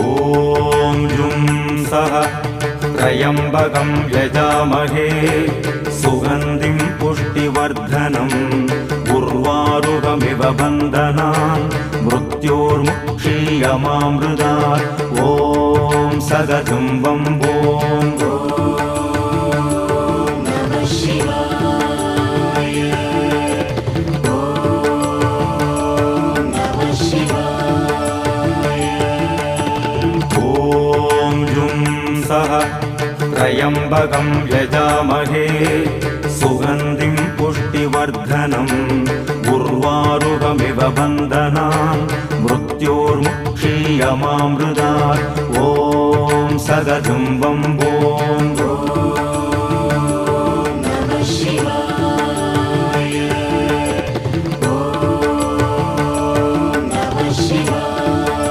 ॐ जुं सः त्र्यम्बकं यजामहे सुगन्धिं पुष्टिवर्धनम् उर्वारुकमिव बन्धनान् मृत्योर्मुक्षीयमामृतात् ॐ सगजुम्बं ॐ त्र्यम्बकं यजामहे सुगन्धिं पुष्टिवर्धनम् उर्वारुकमिव बन्धनान् मृत्योर्मुक्षीयमामृतात् ॐ सगजुम्बं ॐ